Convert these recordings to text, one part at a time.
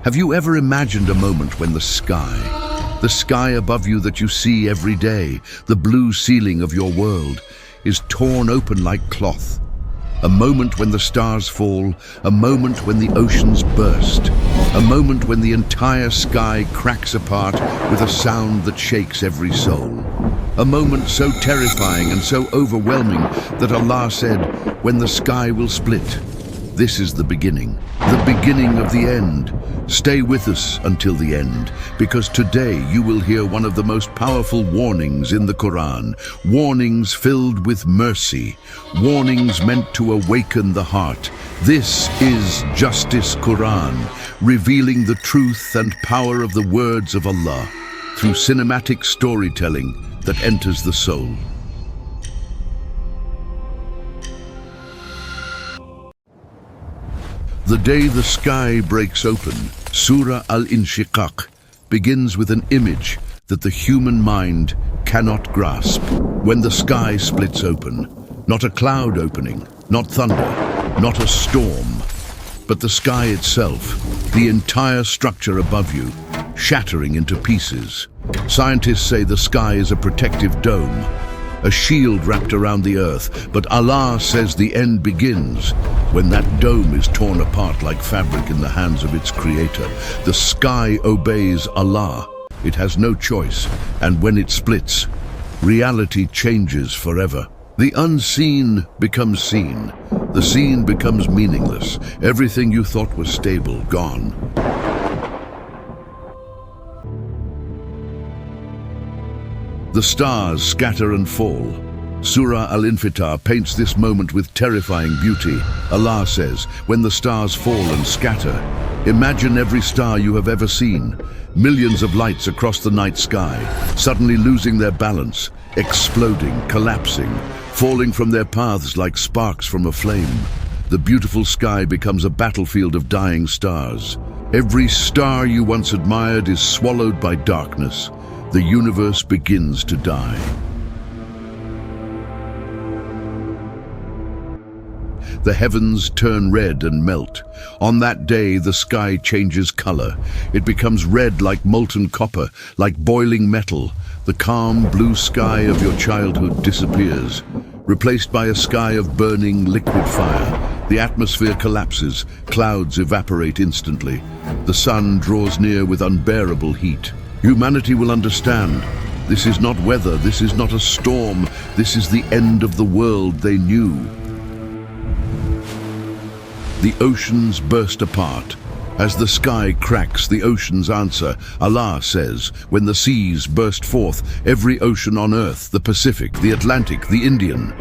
Have you ever imagined a moment when the sky above you that you see every day, the blue ceiling of your world, is torn open like cloth? A moment when the stars fall, a moment when the oceans burst, a moment when the entire sky cracks apart with a sound that shakes every soul. A moment so terrifying and so overwhelming that Allah said, "When the sky will split." This is the beginning of the end. Stay with us until the end, because today you will hear one of the most powerful warnings in the Quran, warnings filled with mercy, warnings meant to awaken the heart. This is Justice Quran, revealing the truth and power of the words of Allah through cinematic storytelling that enters the soul. The day the sky breaks open, Surah Al-Inshiqaq begins with an image that the human mind cannot grasp. When the sky splits open, not a cloud opening, not thunder, not a storm, but the sky itself, the entire structure above you, shattering into pieces. Scientists say the sky is a protective dome, a shield wrapped around the earth, but Allah says the end begins when that dome is torn apart like fabric in the hands of its creator. The sky obeys Allah. It has no choice, and when it splits, reality changes forever. The unseen becomes seen. The seen becomes meaningless. Everything you thought was stable, gone. The stars scatter and fall. Surah Al-Infitar paints this moment with terrifying beauty. Allah says, when the stars fall and scatter, imagine every star you have ever seen. Millions of lights across the night sky, suddenly losing their balance, exploding, collapsing, falling from their paths like sparks from a flame. The beautiful sky becomes a battlefield of dying stars. Every star you once admired is swallowed by darkness. The universe begins to die. The heavens turn red and melt. On that day, the sky changes color. It becomes red like molten copper, like boiling metal. The calm blue sky of your childhood disappears, replaced by a sky of burning liquid fire. The atmosphere collapses, clouds evaporate instantly. The sun draws near with unbearable heat. Humanity will understand. This is not weather, this is not a storm, this is the end of the world they knew. The oceans burst apart. As the sky cracks, the oceans answer. Allah says, when the seas burst forth, every ocean on earth, the Pacific, the Atlantic, the Indian,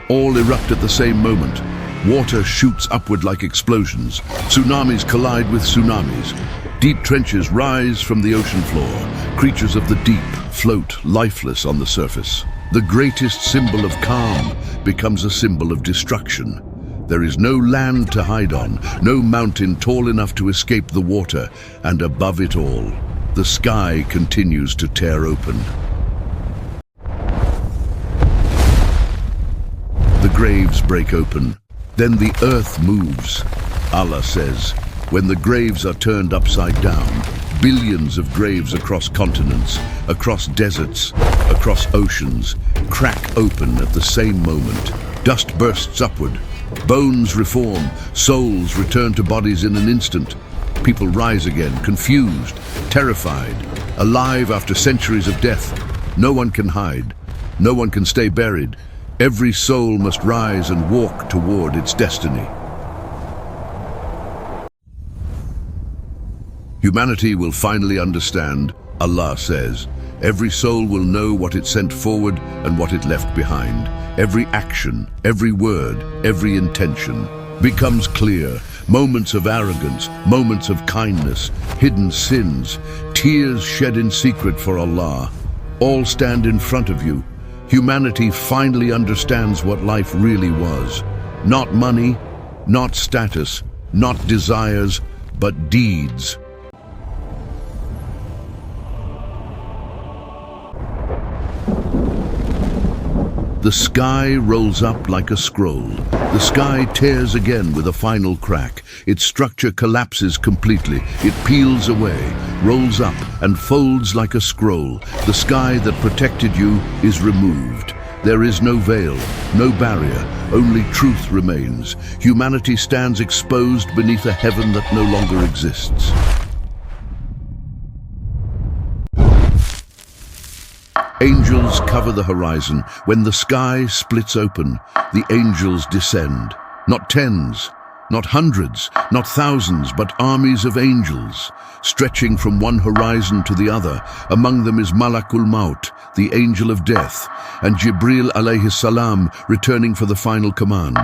all erupt at the same moment. Water shoots upward like explosions. Tsunamis collide with tsunamis. Deep trenches rise from the ocean floor. Creatures of the deep float lifeless on the surface. The greatest symbol of calm becomes a symbol of destruction. There is no land to hide on, no mountain tall enough to escape the water, and above it all, the sky continues to tear open. The graves break open. Then the earth moves. Allah says, when the graves are turned upside down, billions of graves across continents, across deserts, across oceans, crack open at the same moment. Dust bursts upward. Bones reform. Souls return to bodies in an instant. People rise again, confused, terrified, alive after centuries of death. No one can hide. No one can stay buried. Every soul must rise and walk toward its destiny. Humanity will finally understand, Allah says. Every soul will know what it sent forward and what it left behind. Every action, every word, every intention becomes clear. Moments of arrogance, moments of kindness, hidden sins, tears shed in secret for Allah, all stand in front of you. Humanity finally understands what life really was. Not money, not status, not desires, but deeds. The sky rolls up like a scroll. The sky tears again with a final crack. Its structure collapses completely. It peels away, rolls up, and folds like a scroll. The sky that protected you is removed. There is no veil, no barrier, only truth remains. Humanity stands exposed beneath a heaven that no longer exists. Angels cover the horizon. When the sky splits open, the angels descend. Not tens, not hundreds, not thousands, but armies of angels, stretching from one horizon to the other. Among them is Malakul Maut, the angel of death, and Jibril alayhi salam returning for the final command.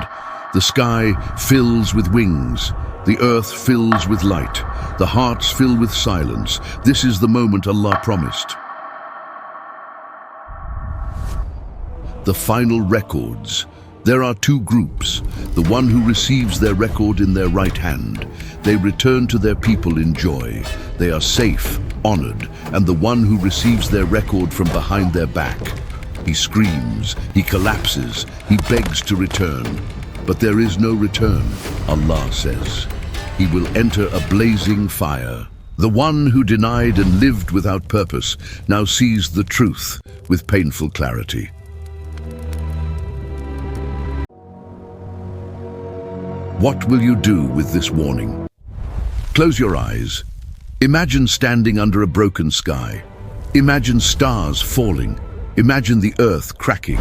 The sky fills with wings. The earth fills with light. The hearts fill with silence. This is the moment Allah promised. The final records. There are two groups. The one who receives their record in their right hand. They return to their people in joy. They are safe, honored, and the one who receives their record from behind their back. He screams, he collapses, he begs to return. But there is no return, Allah says. He will enter a blazing fire. The one who denied and lived without purpose now sees the truth with painful clarity. What will you do with this warning? Close your eyes. Imagine standing under a broken sky. Imagine stars falling. Imagine the earth cracking.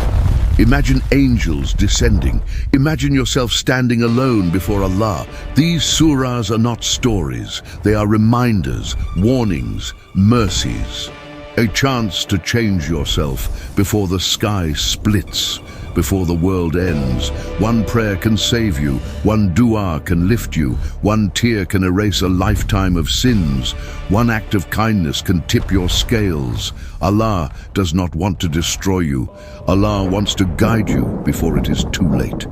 Imagine angels descending. Imagine yourself standing alone before Allah. These surahs are not stories. They are reminders, warnings, mercies. A chance to change yourself before the sky splits, before the world ends. One prayer can save you, one dua can lift you, one tear can erase a lifetime of sins, one act of kindness can tip your scales. Allah does not want to destroy you. Allah wants to guide you before it is too late.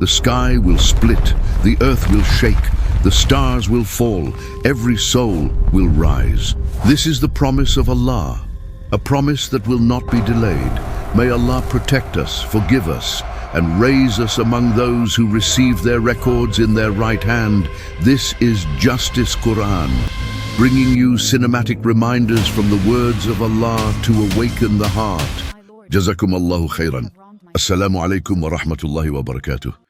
The sky will split, the earth will shake, the stars will fall, every soul will rise. This is the promise of Allah, a promise that will not be delayed. May Allah protect us, forgive us, and raise us among those who receive their records in their right hand. This is Justice Quran, bringing you cinematic reminders from the words of Allah to awaken the heart. Jazakum Allahu khairan. Assalamu alaikum wa rahmatullahi wa barakatuh.